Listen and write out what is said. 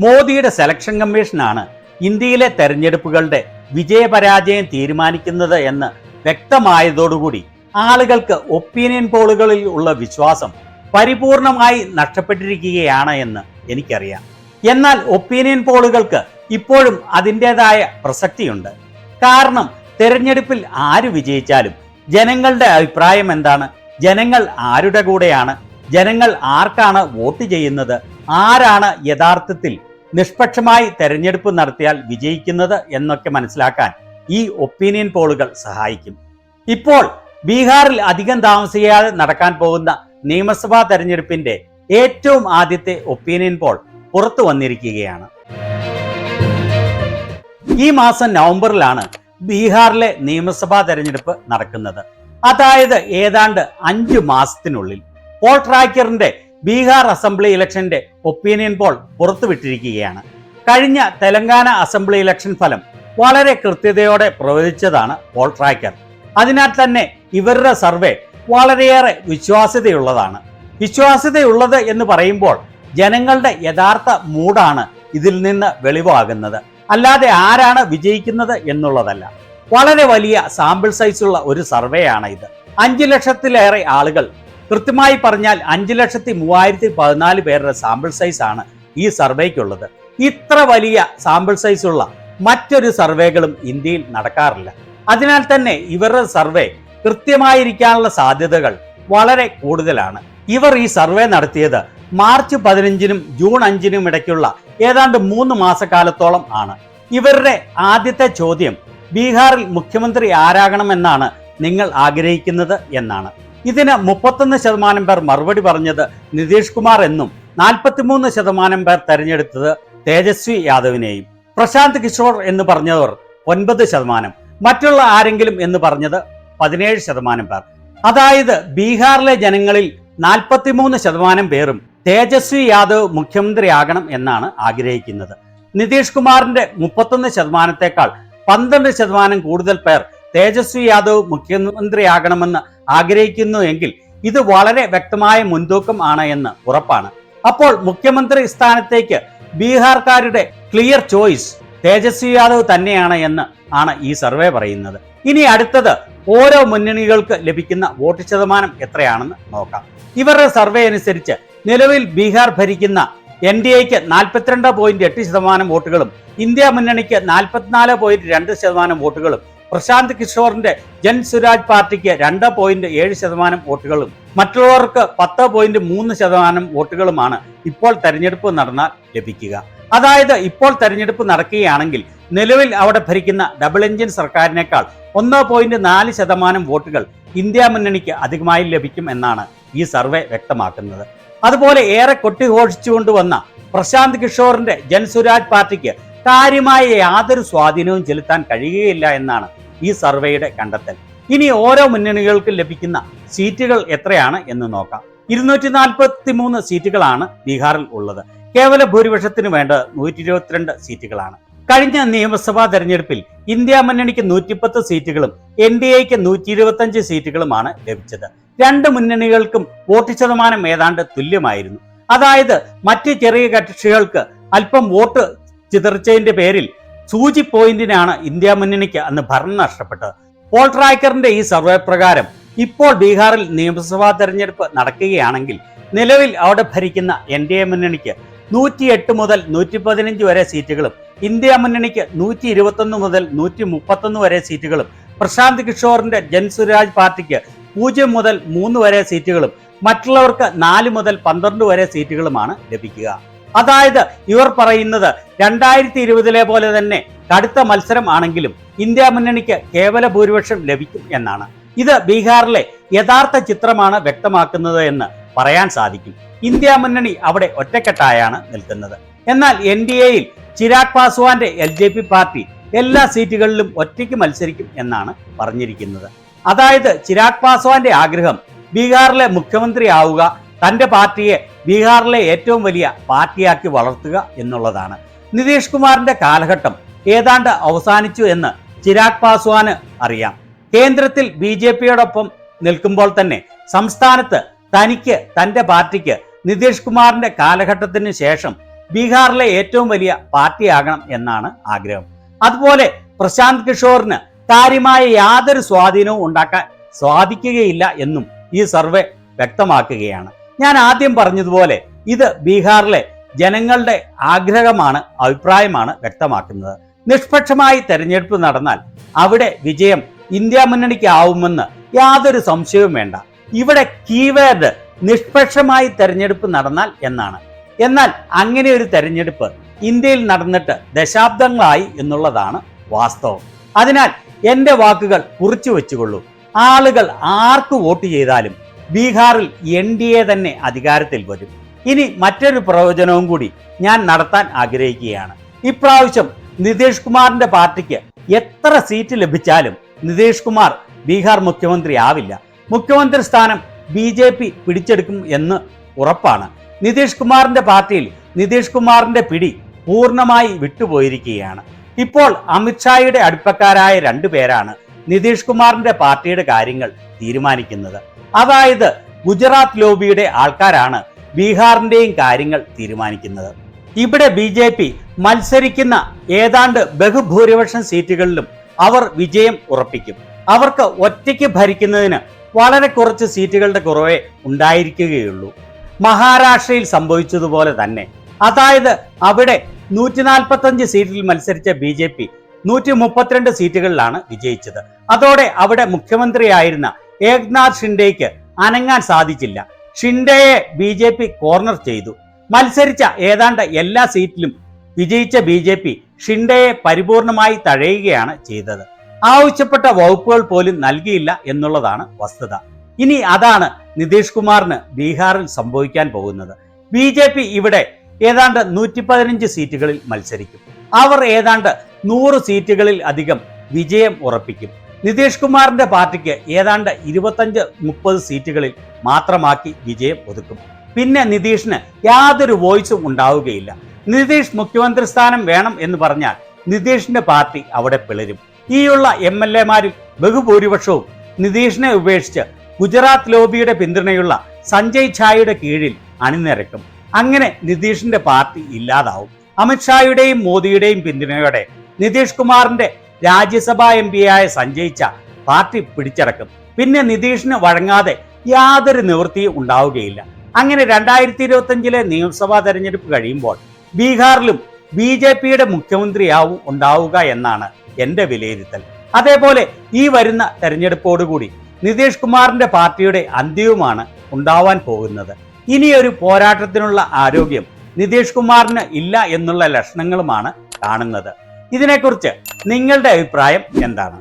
മോദിയുടെ സെലക്ഷൻ കമ്മീഷനാണ് ഇന്ത്യയിലെ തെരഞ്ഞെടുപ്പുകളുടെ വിജയപരാജയം തീരുമാനിക്കുന്നത് എന്ന് വ്യക്തമായതോടുകൂടി ആളുകൾക്ക് ഒപ്പീനിയൻ പോളുകളിൽ ഉള്ള വിശ്വാസം പരിപൂർണമായി നഷ്ടപ്പെട്ടിരിക്കുകയാണ് എന്ന് എനിക്കറിയാം. എന്നാൽ ഒപ്പീനിയൻ പോളുകൾക്ക് ഇപ്പോഴും അതിൻ്റെതായ പ്രസക്തിയുണ്ട്. കാരണം തെരഞ്ഞെടുപ്പിൽ ആര് വിജയിച്ചാലും ജനങ്ങളുടെ അഭിപ്രായം എന്താണ്, ജനങ്ങൾ ആരുടെ കൂടെയാണ്, ജനങ്ങൾ ആർക്കാണ് വോട്ട് ചെയ്യുന്നത്, ആരാണ് യഥാർത്ഥത്തിൽ നിഷ്പക്ഷമായി തെരഞ്ഞെടുപ്പ് നടത്തിയാൽ വിജയിക്കുന്നത് എന്നൊക്കെ മനസ്സിലാക്കാൻ ഈ ഒപ്പീനിയൻ പോളുകൾ സഹായിക്കും. ഇപ്പോൾ ബീഹാറിൽ അധികം താമസിയാതെ നടക്കാൻ പോകുന്ന നിയമസഭാ തെരഞ്ഞെടുപ്പിന്റെ ഏറ്റവും ആദ്യത്തെ ഒപ്പീനിയൻ പോൾ പുറത്തു വന്നിരിക്കുകയാണ്. ഈ മാസം നവംബറിലാണ് ബീഹാറിലെ നിയമസഭാ തെരഞ്ഞെടുപ്പ് നടക്കുന്നത്. അതായത് ഏതാണ്ട് 5 മാസത്തിനുള്ളിൽ. പോൾ ട്രാക്കറിന്റെ ബീഹാർ അസംബ്ലി ഇലക്ഷന്റെ ഒപ്പീനിയൻ പോൾ പുറത്തുവിട്ടിരിക്കുകയാണ്. കഴിഞ്ഞ തെലങ്കാന അസംബ്ലി ഇലക്ഷൻ ഫലം വളരെ കൃത്യതയോടെ പ്രവചിച്ചതാണ് പോൾ ട്രാക്കർ. അതിനാൽ തന്നെ ഇവരുടെ സർവേ വളരെയേറെ വിശ്വാസ്യതയുള്ളതാണ്. വിശ്വാസ്യതയുള്ളത് എന്ന് പറയുമ്പോൾ ജനങ്ങളുടെ യഥാർത്ഥ മൂഡാണ് ഇതിൽ നിന്ന് വെളിവാകുന്നത്, അല്ലാതെ ആരാണ് വിജയിക്കുന്നത് എന്നുള്ളതല്ല. വളരെ വലിയ സാമ്പിൾ സൈസുള്ള ഒരു സർവേ ആണ് ഇത്. 5 ലക്ഷത്തിലേറെ ആളുകൾ, കൃത്യമായി പറഞ്ഞാൽ 5,03,014 പേരുടെ സാമ്പിൾ സൈസ് ആണ് ഈ സർവേക്കുള്ളത്. ഇത്ര വലിയ സാമ്പിൾ സൈസ് ഉള്ള മറ്റൊരു സർവേകളും ഇന്ത്യയിൽ നടക്കാറില്ല. അതിനാൽ തന്നെ ഇവരുടെ സർവേ കൃത്യമായിരിക്കാനുള്ള സാധ്യതകൾ വളരെ കൂടുതലാണ്. ഇവർ ഈ സർവേ നടത്തിയത് മാർച്ച് 15-നും ജൂൺ 5-നും ഇടയ്ക്കുള്ള ഏതാണ്ട് 3 മാസക്കാലത്തോളം ആണ്. ഇവരുടെ ആദ്യത്തെ ചോദ്യം ബീഹാറിൽ മുഖ്യമന്ത്രി ആരാകണമെന്നാണ് നിങ്ങൾ ആഗ്രഹിക്കുന്നത് എന്നാണ്. ഇതിന് 31% പേർ മറുപടി പറഞ്ഞത് നിതീഷ് കുമാർ എന്നും 43% പേർ തെരഞ്ഞെടുത്തത് തേജസ്വി യാദവിനെയും. പ്രശാന്ത് കിഷോർ എന്ന് പറഞ്ഞവർ 9%, മറ്റുള്ള ആരെങ്കിലും എന്ന് പറഞ്ഞത് 17% പേർ. അതായത് ബീഹാറിലെ ജനങ്ങളിൽ 43% പേരും തേജസ്വി യാദവ് മുഖ്യമന്ത്രിയാകണം എന്നാണ് ആഗ്രഹിക്കുന്നത്. നിതീഷ് കുമാറിന്റെ 31%-ത്തേക്കാൾ 12% കൂടുതൽ പേർ തേജസ്വി യാദവ് മുഖ്യമന്ത്രിയാകണമെന്ന് ആഗ്രഹിക്കുന്നു എങ്കിൽ ഇത് വളരെ വ്യക്തമായ മുൻതൂക്കം ആണ് എന്ന് ഉറപ്പാണ്. അപ്പോൾ മുഖ്യമന്ത്രി സ്ഥാനത്തേക്ക് ബീഹാർക്കാരുടെ ക്ലിയർ ചോയ്സ് തേജസ്വി യാദവ് തന്നെയാണ് എന്ന് ആണ് ഈ സർവേ പറയുന്നത്. ഇനി അടുത്തത് ഓരോ മുന്നണികൾക്ക് ലഭിക്കുന്ന വോട്ട് ശതമാനം എത്രയാണെന്ന് നോക്കാം. ഇവരുടെ സർവേ അനുസരിച്ച് നിലവിൽ ബീഹാർ ഭരിക്കുന്ന NDAക്ക് 42.8% വോട്ടുകളും ഇന്ത്യ മുന്നണിക്ക് 44.2% വോട്ടുകളും പ്രശാന്ത് കിഷോറിന്റെ ജൻ സുരാജ് പാർട്ടിക്ക് 2.7% വോട്ടുകളും മറ്റുള്ളവർക്ക് 10.3% വോട്ടുകളുമാണ് ഇപ്പോൾ തെരഞ്ഞെടുപ്പ് നടന്നാൽ ലഭിക്കുക. അതായത് ഇപ്പോൾ തെരഞ്ഞെടുപ്പ് നടക്കുകയാണെങ്കിൽ നിലവിൽ അവിടെ ഭരിക്കുന്ന ഡബിൾ എഞ്ചിൻ സർക്കാരിനേക്കാൾ 1.4% വോട്ടുകൾ ഇന്ത്യ മുന്നണിക്ക് അധികമായി ലഭിക്കും എന്നാണ് ഈ സർവേ വ്യക്തമാക്കുന്നത്. അതുപോലെ ഏറെ കൊട്ടിഘോഷിച്ചുകൊണ്ടുവന്ന പ്രശാന്ത് കിഷോറിന്റെ ജൻ സുരാജ് പാർട്ടിക്ക് കാര്യമായ യാതൊരു സ്വാധീനവും ചെലുത്താൻ കഴിയുകയില്ല എന്നാണ് ഈ സർവേയുടെ കണ്ടെത്തൽ. ഇനി ഓരോ മുന്നണികൾക്കും ലഭിക്കുന്ന സീറ്റുകൾ എത്രയാണ് എന്ന് നോക്കാം. 243 സീറ്റുകളാണ് ബീഹാറിൽ ഉള്ളത്. കേവല ഭൂരിപക്ഷത്തിന് വേണ്ടത് 122 സീറ്റുകളാണ്. കഴിഞ്ഞ നിയമസഭാ തെരഞ്ഞെടുപ്പിൽ ഇന്ത്യ മുന്നണിക്ക് 110 സീറ്റുകളും NDAക്ക് 125 സീറ്റുകളുമാണ് ലഭിച്ചത്. 2 മുന്നണികൾക്കും വോട്ട് ശതമാനം ഏതാണ്ട് തുല്യമായിരുന്നു. അതായത് മറ്റ് ചെറിയ കക്ഷികൾക്ക് അല്പം വോട്ട് ചിതറിച്ചതിന്റെ പേരിൽ സൂചി പോയിന്റിനാണ് ഇന്ത്യ മുന്നണിക്ക് അന്ന് ഭരണം നഷ്ടപ്പെട്ടത്. പോൾ ട്രാക്കറിന്റെ ഈ സർവേ പ്രകാരം ഇപ്പോൾ ബീഹാറിൽ നിയമസഭാ തെരഞ്ഞെടുപ്പ് നടക്കുകയാണെങ്കിൽ നിലവിൽ അവിടെ ഭരിക്കുന്ന NDA മുന്നണിക്ക് 108 മുതൽ 115 വരെ സീറ്റുകളും ഇന്ത്യ മുന്നണിക്ക് 121 മുതൽ 131 വരെ സീറ്റുകളും പ്രശാന്ത് കിഷോറിന്റെ ജൻ സുരാജ് പാർട്ടിക്ക് 0 മുതൽ 3 വരെ സീറ്റുകളും മറ്റുള്ളവർക്ക് 4 മുതൽ 12 വരെ സീറ്റുകളുമാണ് ലഭിക്കുക. അതായത് ഇവർ പറയുന്നത് 2020 പോലെ തന്നെ കടുത്ത മത്സരം ആണെങ്കിലും ഇന്ത്യ മുന്നണിക്ക് കേവല ഭൂരിപക്ഷം ലഭിക്കും എന്നാണ്. ഇത് ബീഹാറിലെ യഥാർത്ഥ ചിത്രമാണ് വ്യക്തമാക്കുന്നത് എന്ന് പറയാൻ സാധിക്കും. ഇന്ത്യ മുന്നണി അവിടെ ഒറ്റക്കെട്ടായാണ് നിൽക്കുന്നത്. എന്നാൽ NDAയിൽ ചിരാഗ് പാസ്വാന്റെ LJP പാർട്ടി എല്ലാ സീറ്റുകളിലും ഒറ്റയ്ക്ക് മത്സരിക്കും എന്നാണ് പറഞ്ഞിരിക്കുന്നത്. അതായത് ചിരാഗ് പാസ്വാന്റെ ആഗ്രഹം ബീഹാറിലെ മുഖ്യമന്ത്രി ആവുക, തന്റെ പാർട്ടിയെ ബീഹാറിലെ ഏറ്റവും വലിയ പാർട്ടിയാക്കി വളർത്തുക എന്നുള്ളതാണ്. നിതീഷ് കുമാറിന്റെ കാലഘട്ടം ഏതാണ്ട് അവസാനിച്ചു എന്ന് ചിരാഗ് പാസ്വാന് അറിയാം. കേന്ദ്രത്തിൽ BJPയോടൊപ്പം നിൽക്കുമ്പോൾ തന്നെ സംസ്ഥാനത്ത് തനിക്ക്, തന്റെ പാർട്ടിക്ക് നിതീഷ് കുമാറിന്റെ കാലഘട്ടത്തിന് ശേഷം ബീഹാറിലെ ഏറ്റവും വലിയ പാർട്ടിയാകണം എന്നാണ് ആഗ്രഹം. അതുപോലെ പ്രശാന്ത് കിഷോറിന് കാര്യമായ യാതൊരു സ്വാധീനവും ഉണ്ടാക്കാൻ സാധിക്കുകയില്ല എന്നും ഈ സർവേ വ്യക്തമാക്കുകയാണ്. ഞാൻ ആദ്യം പറഞ്ഞതുപോലെ ഇത് ബീഹാറിലെ ജനങ്ങളുടെ ആഗ്രഹമാണ്, അഭിപ്രായമാണ് വ്യക്തമാക്കുന്നത്. നിഷ്പക്ഷമായി തെരഞ്ഞെടുപ്പ് നടന്നാൽ അവിടെ വിജയം ഇന്ത്യ മുന്നണിക്ക് ആവുമെന്ന് യാതൊരു സംശയവും വേണ്ട. ഇവിടെ കീവേഡ് നിഷ്പക്ഷമായി തെരഞ്ഞെടുപ്പ് നടന്നാൽ എന്നാണ്. എന്നാൽ അങ്ങനെ ഒരു തെരഞ്ഞെടുപ്പ് ഇന്ത്യയിൽ നടന്നിട്ട് ദശാബ്ദങ്ങളായി എന്നുള്ളതാണ് വാസ്തവം. അതിനാൽ എൻ്റെ വാക്കുകൾ കുറിച്ചു വെച്ചുകൊള്ളൂ. ആളുകൾ ആർക്ക് വോട്ട് ചെയ്താലും ബീഹാറിൽ NDA തന്നെ അധികാരത്തിൽ വരും. ഇനി മറ്റൊരു പ്രവചനവും കൂടി ഞാൻ നടത്താൻ ആഗ്രഹിക്കുകയാണ്. ഇപ്രാവശ്യം നിതീഷ് കുമാറിന്റെ പാർട്ടിക്ക് എത്ര സീറ്റ് ലഭിച്ചാലും നിതീഷ് കുമാർ ബീഹാർ മുഖ്യമന്ത്രി ആവില്ല. മുഖ്യമന്ത്രി സ്ഥാനം BJP പിടിച്ചെടുക്കും എന്ന് ഉറപ്പാണ്. നിതീഷ് കുമാറിന്റെ പാർട്ടിയിൽ നിതീഷ് കുമാറിന്റെ പിടി പൂർണ്ണമായി വിട്ടുപോയിരിക്കുകയാണ്. ഇപ്പോൾ അമിത്ഷായുടെ അടുപ്പക്കാരായ 2 പേരാണ് നിതീഷ് കുമാറിന്റെ പാർട്ടിയുടെ കാര്യങ്ങൾ തീരുമാനിക്കുന്നത്. അതായത് ഗുജറാത്ത് ലോബിയുടെ ആൾക്കാരാണ് ബീഹാറിന്റെയും കാര്യങ്ങൾ തീരുമാനിക്കുന്നത്. ഇവിടെ BJP മത്സരിക്കുന്ന ഏതാണ്ട് ബഹുഭൂരിപക്ഷം സീറ്റുകളിലും അവർ വിജയം ഉറപ്പിക്കും. അവർക്ക് ഒറ്റയ്ക്ക് ഭരിക്കുന്നതിന് വളരെ കുറച്ച് സീറ്റുകളുടെ കുറവേ ഉണ്ടായിരിക്കുകയുള്ളൂ. മഹാരാഷ്ട്രയിൽ സംഭവിച്ചതുപോലെ തന്നെ. അതായത് അവിടെ 145 സീറ്റിൽ മത്സരിച്ച BJP 132 സീറ്റുകളിലാണ് വിജയിച്ചത്. അതോടെ അവിടെ മുഖ്യമന്ത്രിയായിരുന്ന ഏക്നാഥ് ഷിൻഡേക്ക് അനങ്ങാൻ സാധിച്ചില്ല. ഷിൻഡേയെ BJP കോർണർ ചെയ്തു. മത്സരിച്ച ഏതാണ്ട് എല്ലാ സീറ്റിലും വിജയിച്ച BJP ഷിൻഡേയെ പരിപൂർണമായി തഴയുകയാണ് ചെയ്തത്. ആവശ്യപ്പെട്ട വകുപ്പുകൾ പോലും നൽകിയില്ല എന്നുള്ളതാണ് വസ്തുത. ഇനി അതാണ് നിതീഷ് കുമാറിന് ബീഹാറിൽ സംഭവിക്കാൻ പോകുന്നത്. BJP ഇവിടെ ഏതാണ്ട് 115 സീറ്റുകളിൽ മത്സരിക്കും. അവർ ഏതാണ്ട് 100 സീറ്റുകളിൽ അധികം വിജയം ഉറപ്പിക്കും. നിതീഷ് കുമാറിന്റെ പാർട്ടിക്ക് ഏതാണ്ട് 25-30 സീറ്റുകളിൽ മാത്രമാക്കി വിജയം ഒതുക്കും. പിന്നെ നിതീഷിന് യാതൊരു വോയിസും ഉണ്ടാവുകയില്ല. നിതീഷ് മുഖ്യമന്ത്രി സ്ഥാനം വേണം എന്ന് പറഞ്ഞാൽ നിതീഷിന്റെ പാർട്ടി അവിടെ പിളരും. ഈയുള്ള MLA-മാരിൽ ബഹുഭൂരിപക്ഷവും നിതീഷിനെ ഉപേക്ഷിച്ച് ഗുജറാത്ത് ലോബിയുടെ പിന്തുണയുള്ള സഞ്ജയ് ഝായുടെ കീഴിൽ അണിനിരക്കും. അങ്ങനെ നിതീഷിന്റെ പാർട്ടി ഇല്ലാതാവും. അമിത്ഷായുടെയും മോദിയുടെയും പിന്തുണയോടെ നിതീഷ് കുമാറിന്റെ രാജ്യസഭാ MP-യായ സഞ്ജയ് ഝാ പാർട്ടി പിടിച്ചടക്കും. പിന്നെ നിതീഷിന് വഴങ്ങാതെ യാതൊരു നിവൃത്തിയും ഉണ്ടാവുകയില്ല. അങ്ങനെ 2025 നിയമസഭാ തെരഞ്ഞെടുപ്പ് കഴിയുമ്പോൾ ബീഹാറിലും BJP-യുടെ മുഖ്യമന്ത്രിയാവും ഉണ്ടാവുക എന്നാണ് എൻ്റെ വിലയിരുത്തൽ. അതേപോലെ ഈ വരുന്ന തെരഞ്ഞെടുപ്പോടുകൂടി നിതീഷ് കുമാറിന്റെ പാർട്ടിയുടെ അന്ത്യവുമാണ് ഉണ്ടാവാൻ പോകുന്നത്. ഇനിയൊരു പോരാട്ടത്തിനുള്ള ആരോഗ്യം നിതീഷ് കുമാറിന് ഇല്ല എന്നുള്ള ലക്ഷണങ്ങളുമാണ് കാണുന്നത്. ഇതിനെക്കുറിച്ച് നിങ്ങളുടെ അഭിപ്രായം എന്താണ്?